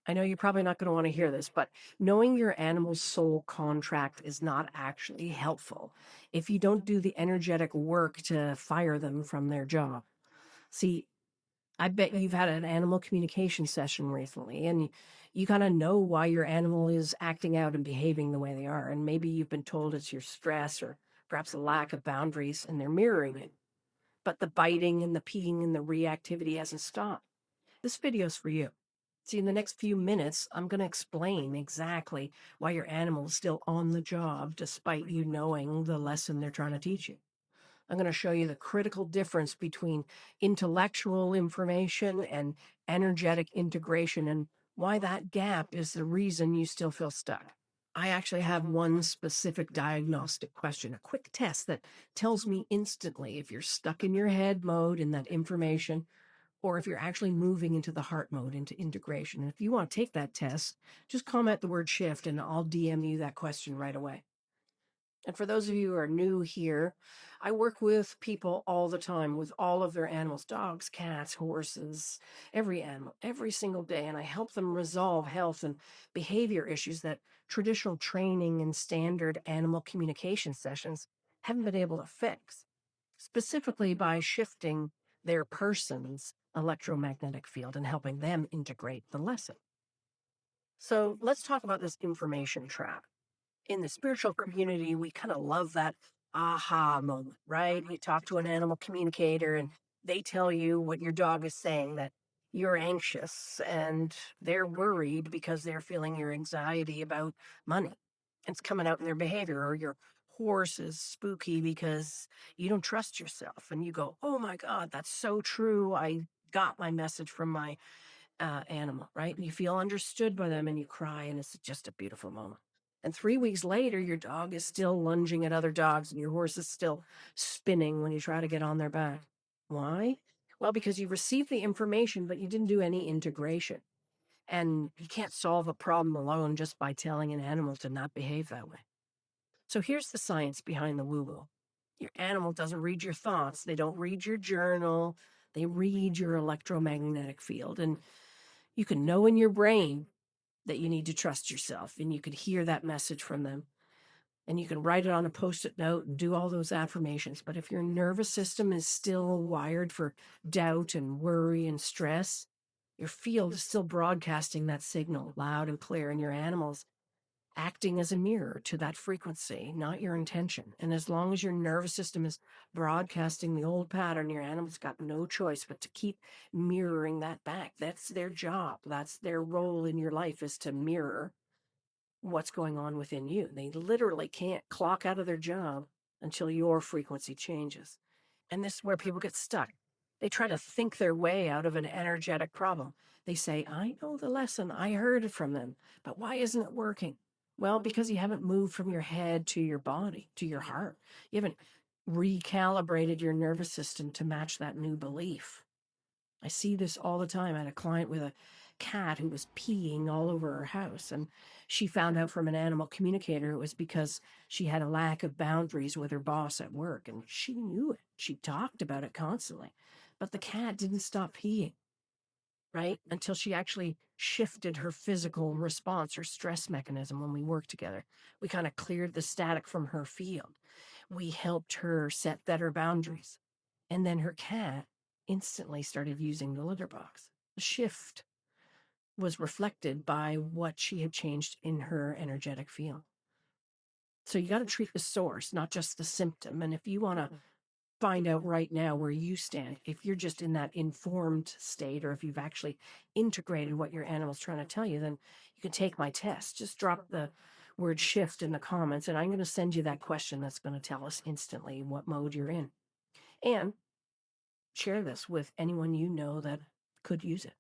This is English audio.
I know you're probably not going to want to hear this, but knowing your animal's soul contract is not actually helpful if you don't do the energetic work to fire them from their job. See, I bet you've had an animal communication session recently, and you kind of know why your animal is acting out and behaving the way they are. And maybe you've been told it's your stress or perhaps a lack of boundaries, and they're mirroring it. But the biting and the peeing and the reactivity hasn't stopped. This video's for you. See, in the next few minutes, I'm going to explain exactly why your animal is still on the job despite you knowing the lesson they're trying to teach you. I'm going to show you the critical difference between intellectual information and energetic integration and why that gap is the reason you still feel stuck. I actually have one specific diagnostic question, a quick test that tells me instantly if you're stuck in your head mode in that information or if you're actually moving into the heart mode, into integration. And if you want to take that test, just comment the word shift and I'll DM you that question right away. And for those of you who are new here, I work with people all the time with all of their animals, dogs, cats, horses, every animal, every single day. And I help them resolve health and behavior issues that traditional training and standard animal communication sessions haven't been able to fix, specifically by shifting their person's electromagnetic field and helping them integrate the lesson. So let's talk about this information trap. In the spiritual community, we kind of love that aha moment, right? You talk to an animal communicator and they tell you what your dog is saying, that you're anxious and they're worried because they're feeling your anxiety about money. It's coming out in their behavior, or your horse is spooky because you don't trust yourself. And you go, oh my God, that's so true. I got my message from my animal, right? And you feel understood by them and you cry, and it's just a beautiful moment. And 3 weeks later, your dog is still lunging at other dogs and your horse is still spinning when you try to get on their back. Why? Well, because you received the information, but you didn't do any integration. And you can't solve a problem alone just by telling an animal to not behave that way. So here's the science behind the woo woo. Your animal doesn't read your thoughts, they don't read your journal, they read your electromagnetic field. And you can know in your brain that you need to trust yourself, and you could hear that message from them. And you can write it on a post-it note and do all those affirmations. But if your nervous system is still wired for doubt and worry and stress, your field is still broadcasting that signal loud and clear, and your animals acting as a mirror to that frequency, not your intention. And as long as your nervous system is broadcasting the old pattern, your animal's got no choice but to keep mirroring that back. That's their job. That's their role in your life, is to mirror what's going on within you. They literally can't clock out of their job until your frequency changes. And this is where people get stuck. They try to think their way out of an energetic problem. They say, I know the lesson, I heard it from them, but why isn't it working? Well, because you haven't moved from your head to your body, to your heart. You haven't recalibrated your nervous system to match that new belief. I see this all the time. I had a client with a cat who was peeing all over her house, and she found out from an animal communicator it was because she had a lack of boundaries with her boss at work, and she knew it. She talked about it constantly, but the cat didn't stop peeing, right? Until she actually shifted her physical response, her stress mechanism when we worked together. We kind of cleared the static from her field. We helped her set better boundaries. And then her cat instantly started using the litter box. The shift was reflected by what she had changed in her energetic field. So you got to treat the source, not just the symptom. And if you want to find out right now where you stand, if you're just in that informed state, or if you've actually integrated what your animal's trying to tell you, then you can take my test. Just drop the word shift in the comments, and I'm going to send you that question that's going to tell us instantly what mode you're in. And share this with anyone you know that could use it.